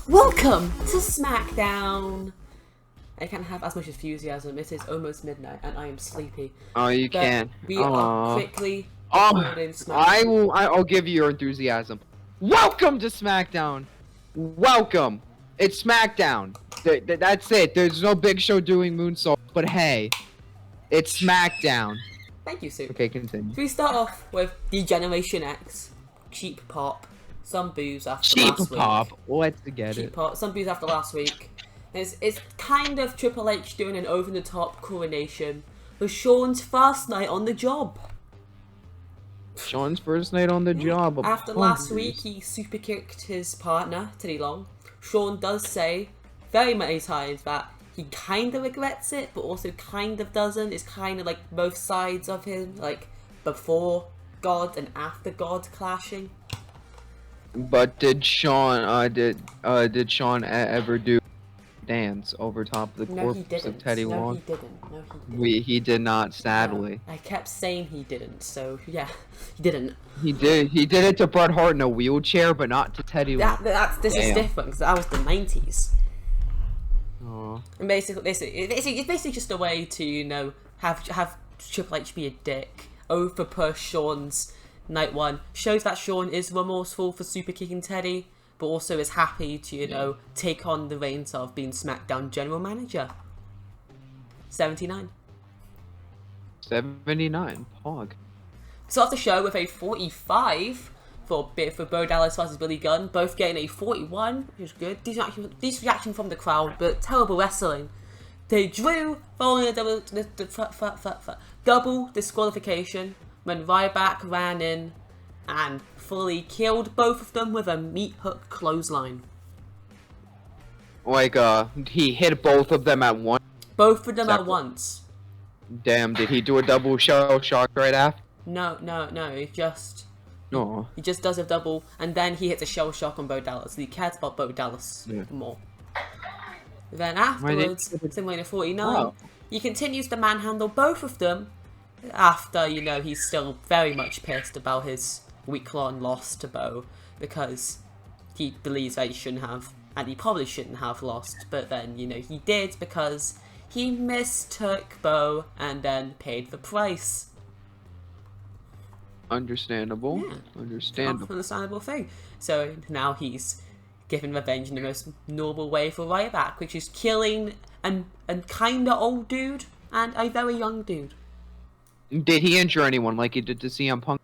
Welcome to Smackdown! I can't have as much enthusiasm. It is almost midnight and I am sleepy. Oh, you But can. We are quickly Oh, recording Smackdown. I'll give you your enthusiasm. Welcome to Smackdown. Welcome. It's Smackdown. That's it. There's no Big Show doing moonsault, but hey, it's Smackdown. Thank you, Sue. Okay, continue. So we start off with the Generation X, cheap pop, some booze after Cheap last week. pop. Let's get Cheap it. pop, some booze after last week. It's kind of Triple H doing an over-the-top coronation for Sean's first night on the job. Sean's first night on the job. After last week, he super kicked his partner, Teddy Long. Sean does say very many times that he kind of regrets it, but also kind of doesn't. It's kind of like both sides of him, like before God and after God clashing. But did Sean ever do dance over top of the corpse of Teddy Long? He didn't. He did not, sadly. I kept saying he didn't, so yeah, he didn't. He did it to Bret Hart in a wheelchair, but not to Teddy Long. This is different, because that was the 90s. Aww. And basically, it's basically just a way to, you know, have Triple H be a dick, over push Sean's night one. Shows that Sean is remorseful for super kicking Teddy, but also is happy to, you know, take on the reins of being SmackDown General Manager. 79. 79, Pog. Start the show with a 45 for Bo Dallas versus Billy Gunn, both getting a 41, which is good. Decent reaction from the crowd, but terrible wrestling. They drew following a double disqualification when Ryback ran in and fully killed both of them with a meat hook clothesline. Like, he hit both of them at once. Both of them at once. Damn, did he do a double shell shock right after? No, he just does a double, and then he hits a shell shock on Bo Dallas. So he cares about Bo Dallas more. Then afterwards, similar to 49, he continues to manhandle both of them after, you know, he's still very much pissed about his week-long loss to Bo, because he believes that he shouldn't have, and he probably shouldn't have lost, but then, you know, he did because he mistook Bo and then paid the price. Understandable. Yeah. Understandable Thing. So now he's giving revenge in the most normal way for Ryback, which is killing a kinda old dude and a very young dude. Did he injure anyone like he did to CM Punk?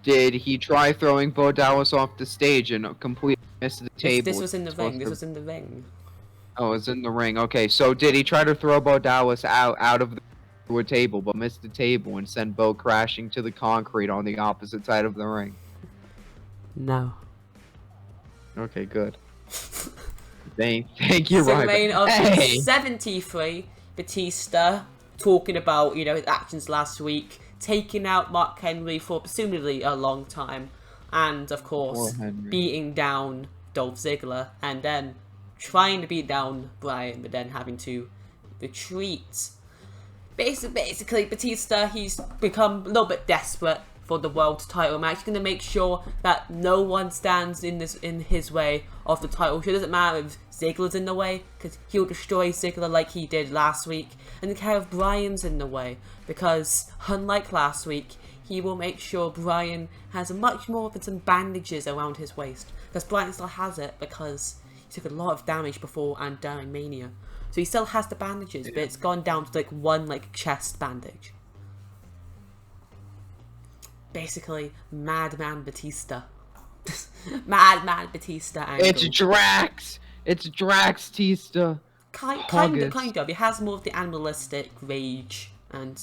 Did he try throwing Bo Dallas off the stage and completely missed the table? This was in the ring. This was in the ring. Oh, it was in the ring. Okay, so did he try to throw Bo Dallas out of the table, but missed the table and send Bo crashing to the concrete on the opposite side of the ring? No. Okay, good. Thank you, Ryan. Ryan. Hey! 73, Batista talking about, you know, his actions last week, taking out Mark Henry for presumably a long time, and of course beating down Dolph Ziggler, and then trying to beat down Bryan, but then having to retreat. Basically, Batista, he's become a little bit desperate for the world title match. He's going to make sure that no one stands in his way of the title. It doesn't matter if Ziggler's in the way, because he'll destroy Ziggler like he did last week. And the care of Bryan's in the way, because unlike last week, he will make sure Bryan has much more of some bandages around his waist. Because Bryan still has it, because he took a lot of damage before and during Mania. So he still has the bandages, but it's gone down to like one chest bandage. Basically, Madman Batista. Madman Batista angle. It's Drax! It's Drax-tista. Kind of. He has more of the animalistic rage and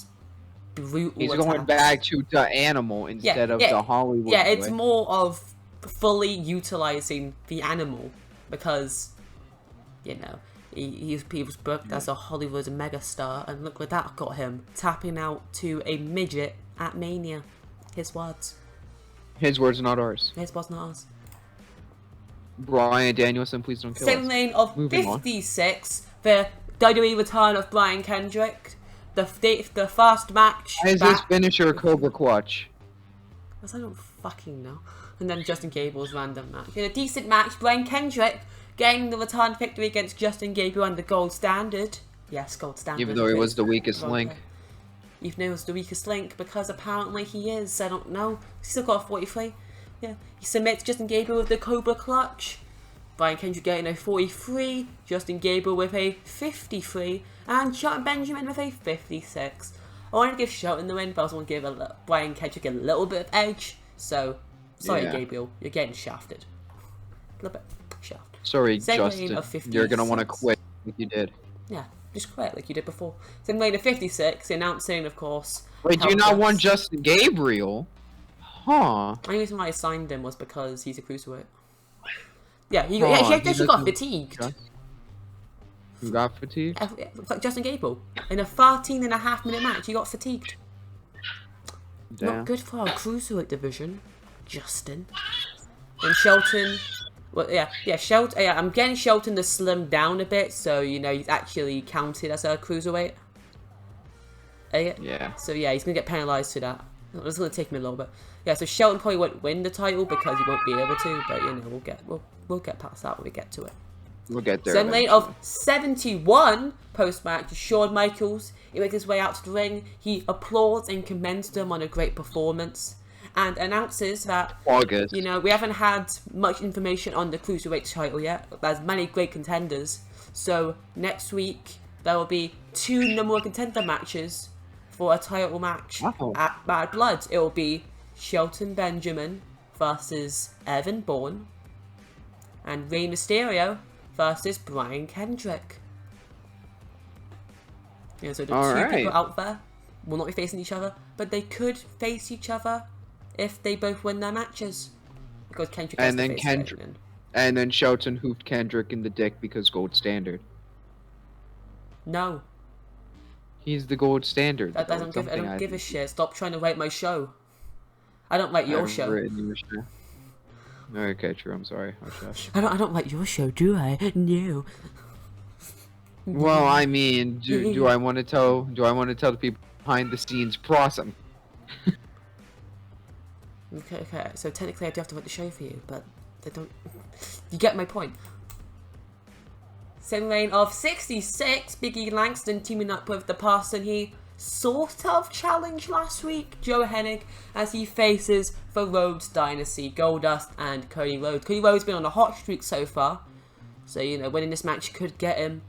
brutal He's attacks. going back to the animal instead of the Hollywood Yeah, it's way. more of fully utilizing the animal, because, you know, he was booked as a Hollywood megastar, and look where that got him. Tapping out to a midget at Mania. His words. His words, not ours. His words, not ours. Bryan Danielson, please don't kill us. Same lane of Moving 56, the WWE return of Brian Kendrick. The first match. Why is his finisher Cobra Clutch? I don't fucking know. And then Justin Gable's random match. In a decent match, Brian Kendrick getting the return victory against Justin Gable and the Gold Standard. Yes, Gold Standard. Even though he was the weakest link. Even though he was the weakest link, because apparently he is. I don't know. He's still got a 43. Yeah. He submits Justin Gable with the Cobra Clutch. Brian Kendrick getting a 43. Justin Gable with a 53. And Shelton Benjamin with a 56. I want to give Shelton the win, but I also want to give Brian Kendrick a little bit of edge. So, sorry, Gabriel. You're getting shafted. A little bit shafted. Sorry, Justin. You're going to want to quit like you did. Yeah. Just quit like you did before. So in lane of 56, announcing, of course. Wait, do you not want Justin Gabriel? Huh. The only reason why I signed him was because he's a cruiserweight. Yeah, he actually got fatigued. Who got fatigued? Justin Gabriel. In a 13.5-minute match, he got fatigued. Damn. Not good for our cruiserweight division, Justin. And Shelton. Well, Shelton. Yeah, I'm getting Shelton to slim down a bit, so you know he's actually counted as a cruiserweight. Yeah. So yeah, he's gonna get penalised for that. It's gonna take me a little bit. Yeah, so Shelton probably won't win the title because he won't be able to, but you know we'll get past that when we get to it. We'll get there. So in lane of 71 post-match, Shawn Michaels. He makes his way out to the ring. He applauds and commends them on a great performance. And announces that, you know, we haven't had much information on the Cruiserweight title yet. There's many great contenders. So, next week, there will be 2 #1 contender matches for a title match at Bad Blood. It will be Shelton Benjamin versus Evan Bourne. And Rey Mysterio versus Brian Kendrick. Yeah, so the two people out there will not be facing each other, but they could face each other if they both win their matches, because Kendrick has to face Kendrick, and then Shelton hoofed Kendrick in the dick because Gold Standard. No, he's the Gold Standard. I don't give a shit. Stop trying to write my show. I don't like your show. Okay, true. I'm sorry. I don't like your show, do I? No. Well, I mean, do I want to tell the people behind the scenes process? Okay, so technically I do have to write the show for you, but they don't... You get my point. Same lane of 66, Big E Langston teaming up with the person he sort of challenged last week, Joe Hennig, as he faces the Rhodes Dynasty, Goldust and Cody Rhodes. Cody Rhodes has been on a hot streak so far, so, you know, winning this match could get him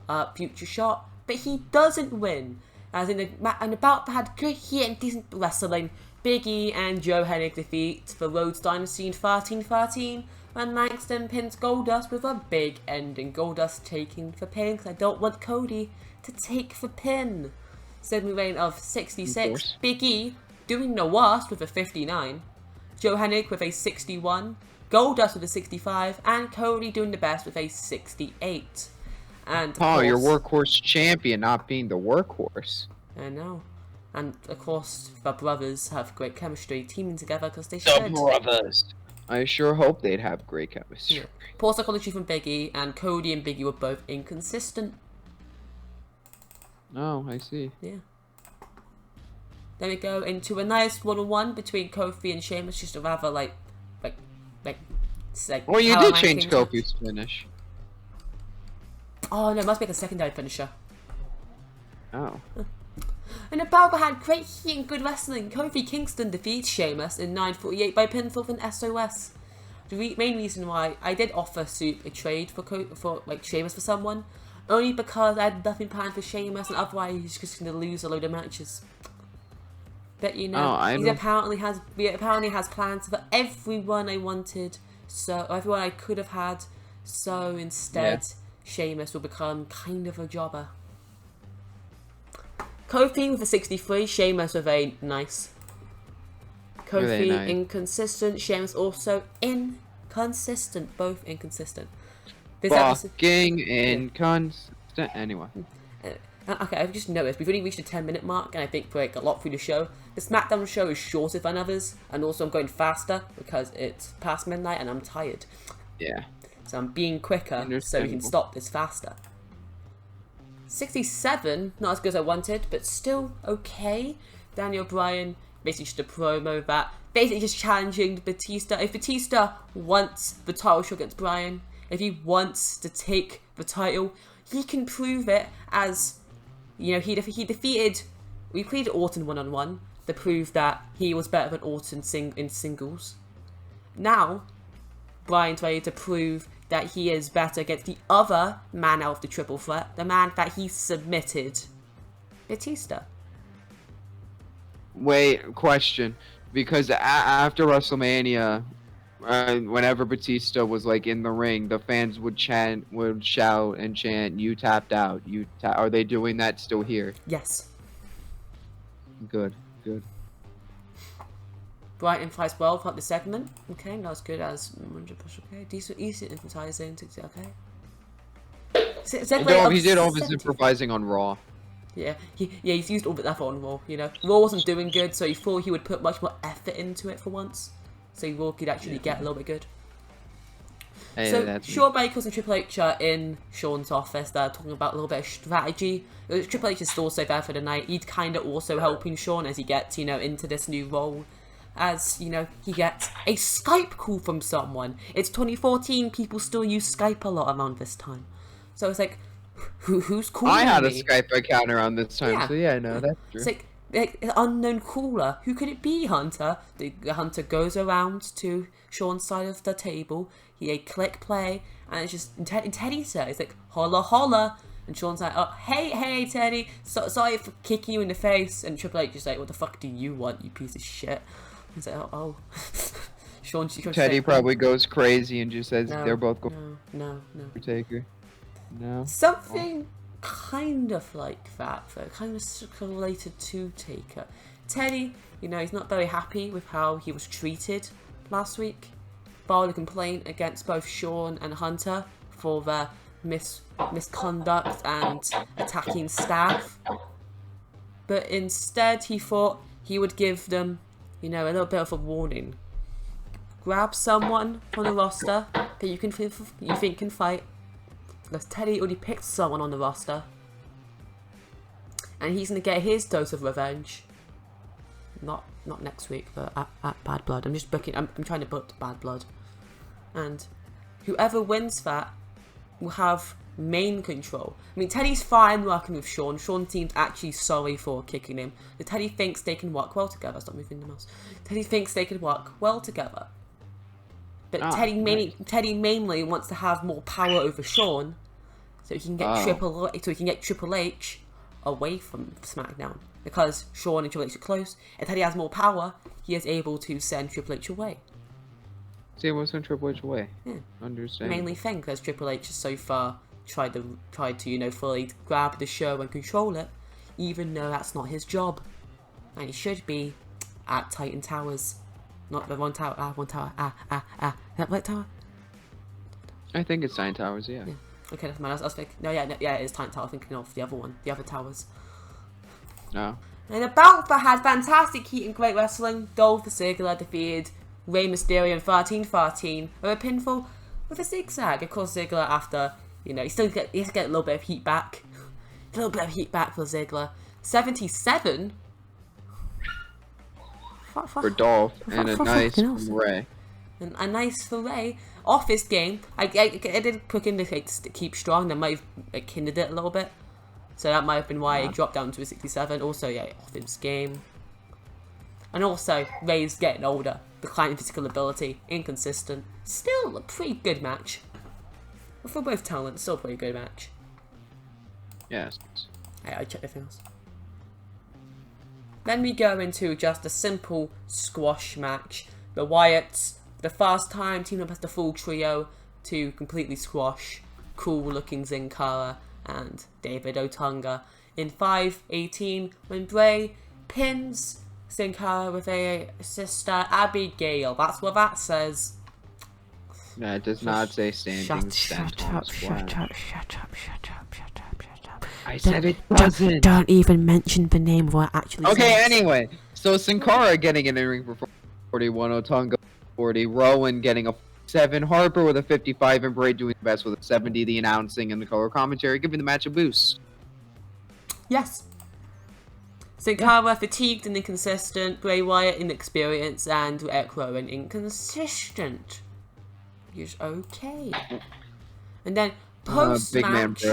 a future shot, but he doesn't win, as in a bout that had good heat and decent wrestling. Big E and Joe Hennig defeat the Rhodes Dynasty in 13-13, and Langston pins Goldust with a big ending. Goldust taking the pin, because I don't want Cody to take the pin. Second reign of 66, Big E doing the worst with a 59, Joe Hennig with a 61, Goldust with a 65, and Cody doing the best with a 68. And your workhorse champion not being the workhorse. I know. And, of course, the brothers have great chemistry, teaming together because they should. The brothers. I sure hope they'd have great chemistry. Yeah. Poor psychology from Big E, and Cody and Big E were both inconsistent. Oh, I see. Yeah. Then we go into a nice one-on-one between Kofi and Sheamus, just a rather, like... Well, you did change Kofi's finish. Oh, no, it must be like a secondary finisher. Oh. In a bout that had great heat and good wrestling, Kofi Kingston defeats Sheamus in 9:48 by pinfall from SOS. The main reason why I did offer Soup a trade for Sheamus for someone, only because I had nothing planned for Sheamus, and otherwise he's just going to lose a load of matches. But you know, he apparently has plans for everyone I wanted, so everyone I could have had. So instead, Sheamus will become kind of a jobber. Kofi with a 63, Sheamus with a nice. Kofi nice. Inconsistent, Sheamus also inconsistent, both inconsistent. Fucking inconsistent. Anyway. Okay, I've just noticed we've already reached the 10-minute mark, and I think we're a lot through the show. The Smackdown show is shorter than others, and also I'm going faster because it's past midnight and I'm tired. Yeah. So I'm being quicker so we can stop this faster. 67, not as good as I wanted, but still okay. Daniel Bryan basically just a promo that basically just challenging Batista. If Batista wants the title shot against Bryan, if he wants to take the title, he can prove it as, you know, he defeated, we played Orton one-on-one to prove that he was better than Orton in singles. Now, Bryan's ready to prove that he is better against the other man out of the triple threat, the man that he submitted, Batista. Wait, question. Because after WrestleMania, whenever Batista was like in the ring, the fans would shout and chant, "You tapped out." Are they doing that still here? Yes. Good. Bryan implies well throughout the segment. Okay, not as good as 100%. Okay, decent advertising. Okay. He did all his improvising on Raw. Yeah, he's used all but that on Raw, you know. Raw wasn't doing good, so he thought he would put much more effort into it for once. So Raw could actually get a little bit good. Hey, so Shawn Michaels and Triple H are in Shawn's office. They're talking about a little bit of strategy. Triple H is also there for the night. He's kind of also helping Shawn as he gets, you know, into this new role. As, you know, he gets a Skype call from someone. It's 2014, people still use Skype a lot around this time. So it's like, who's calling me? I had a Skype account around this time, so yeah, no, that's true. It's like an unknown caller. Who could it be, Hunter? The Hunter goes around to Shawn's side of the table. He click play, and it's just, and Teddy says, like, holla holla. And Shawn's like, oh, hey Teddy, sorry for kicking you in the face. And Triple H is like, what the fuck do you want, you piece of shit? He's like, oh. Shawn Teddy probably goes crazy and just says they're both going no. Taker. No. Something kind of like that, though, kind of related to Taker. Teddy, you know, he's not very happy with how he was treated last week. Filed a complaint against both Shawn and Hunter for their misconduct and attacking staff. But instead, he thought he would give them, you know, a little bit of a warning. Grab someone on the roster that you think can fight. Because Teddy already picked someone on the roster. And he's going to get his dose of revenge. Not next week, but at Bad Blood. I'm trying to book Bad Blood. And whoever wins that will have main control. I mean, Teddy's fine working with Shawn. Shawn seems actually sorry for kicking him. But Teddy thinks they can work well together. Stop moving the mouse. Teddy thinks they can work well together. But Teddy mainly wants to have more power over Shawn, so he can get Triple H away from SmackDown. Because Shawn and Triple H are close, and Teddy has more power, he is able to send Triple H away. So he wants to send Triple H away. Yeah. Understand. Mainly think because Triple H has so far tried to you know, fully grab the show and control it, even though that's not his job, and he should be at Titan Towers. Not the one tower, one tower, that right tower? I think it's Titan Towers, yeah. Okay, that's mine. I was thinking, it is Titan Tower. Thinking of the other one, the other towers. No. And the bout that had fantastic heat and great wrestling, Dolph Ziggler defeated Rey Mysterio in 13-13 with a pinfall with a zigzag. Of course, Ziggler, after, you know, he has to get a little bit of heat back. A little bit of heat back for Ziggler. 77? For Dolph, and a nice Rey. And a nice for Rey. Office game. I did put in to keep strong. That might have hindered it a little bit. So that might have been why it dropped down to a 67. Also, yeah, Office game. And also, Rey's getting older. Declining physical ability. Inconsistent. Still a pretty good match. But for both talents, still a pretty good match. Yes. I checked everything else. Then we go into just a simple squash match. The Wyatts, the first time team up as the full trio to completely squash cool looking Sin Cara and David Otunga in 5:18 when Bray pins Sin Cara with a sister Abigail. That's what that says. No, it does not say standing. Shut up. I said it doesn't. Don't even mention the name of what it actually says. Okay, anyway. So Sin Cara getting in the ring for 41, Otunga 40, Rowan getting a 7, Harper with a 55, and Bray doing the best with a 70, the announcing and the color commentary giving the match a boost. Yes. Sin Cara fatigued and inconsistent, Bray Wyatt inexperienced, and Eric Rowan inconsistent. He's okay. And then post-match,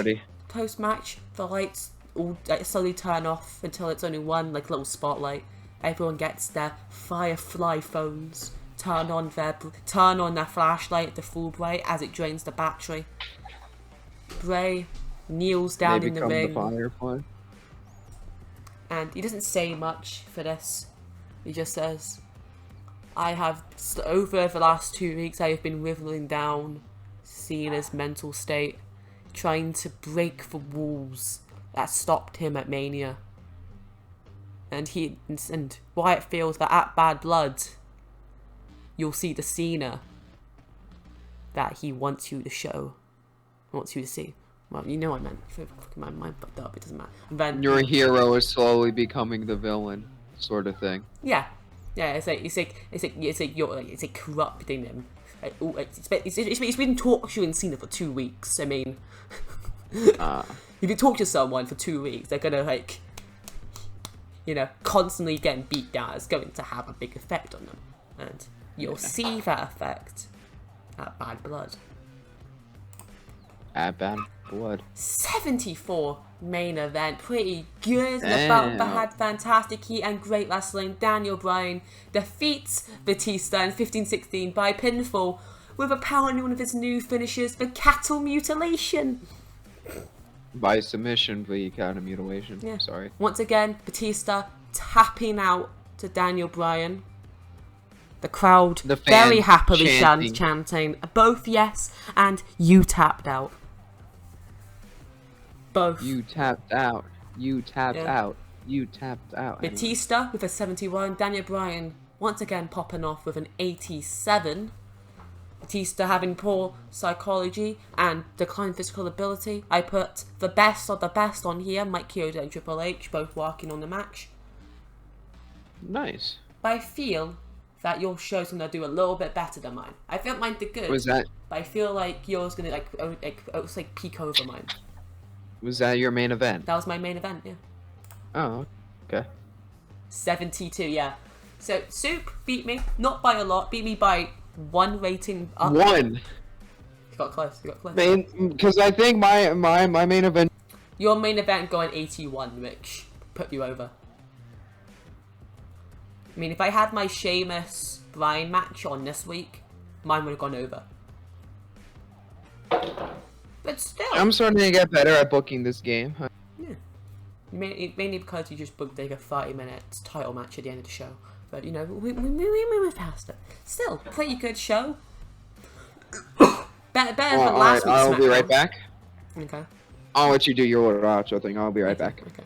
the lights all slowly turn off until it's only one like little spotlight. Everyone gets their Firefly phones, turn on their flashlight at the full bright as it drains the battery. Bray kneels down in the ring. And he doesn't say much for this. He just says, over the last 2 weeks, I have been withering down Cena's mental state, trying to break the walls that stopped him at Mania. And Wyatt feels that at Bad Blood, you'll see the Cena that he wants you to show, wants you to see. Well, you know what I meant. My mind fucked up. It doesn't matter. Then, your hero is slowly becoming the villain, sort of thing. Yeah. It's like corrupting him. It's been torturing Cena for 2 weeks. I mean, if you talk to someone for 2 weeks, they're gonna constantly getting beat down. It's going to have a big effect on them, and you'll see that effect at Bad Blood. At Bad Blood. 74 main event, pretty good. The belt had fantastic heat and great wrestling. Daniel Bryan defeats Batista in 15-16 by pinfall with apparently one of his new finishes, the cattle mutilation. By submission, the cattle mutilation. Yeah. Sorry. Once again, Batista tapping out to Daniel Bryan. The crowd very happily chanting both yes and you tapped out. Both. You tapped out. You tapped out. You tapped out. Batista with a 71. Daniel Bryan once again popping off with an 87. Batista having poor psychology and declined physical ability. I put the best of the best on here. Mike Chioda and Triple H both working on the match. Nice. But I feel that your show's gonna do a little bit better than mine. I felt mine did good. Was that? But I feel like yours gonna peak over mine. Was that your main event? That was my main event, yeah. Oh, okay. 72, yeah. So, Soup beat me, not by a lot, beat me by 1 rating up. 1? You got close, Because I think my main event... Your main event going 81, which put you over. I mean, if I had my Sheamus Bryan match on this week, mine would have gone over. But still, I'm starting to get better at booking this game. Huh? Yeah, mainly because you just booked like a 30-minute title match at the end of the show. But we move faster. Still, pretty good show. better than last week's I'll be right back. Okay. I'll let you do your outro thing. I'll be right back. Okay.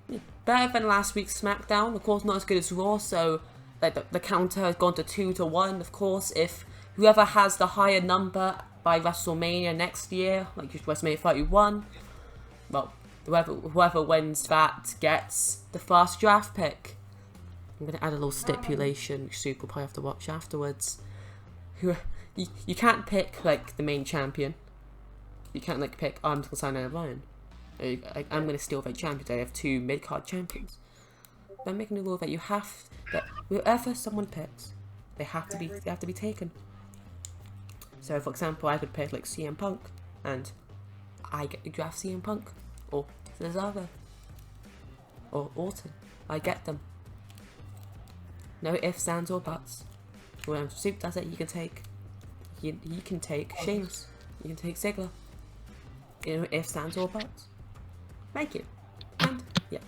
Yeah. Better than last week's SmackDown. Of course, not as good as Raw. So, the counter has gone to 2-1. Of course, if whoever has the higher number by WrestleMania next year, like WrestleMania 31, well, whoever wins that gets the first draft pick. I'm going to add a little stipulation, which Soup will probably have to watch afterwards. You can't pick, the main champion. You can't, pick, I'm going to sign Daniel Bryan. I'm going to steal the champions. I have 2 mid-card champions. I'm making a rule that whoever someone picks, they have to be taken. So, for example, I could pick CM Punk, and I get to draft CM Punk, or Cesaro, or Orton. I get them. No ifs, ands, or buts. When Soup does it, you can take Sheamus. You can take Ziggler. No ifs, ands, or buts. Thank you. And yeah.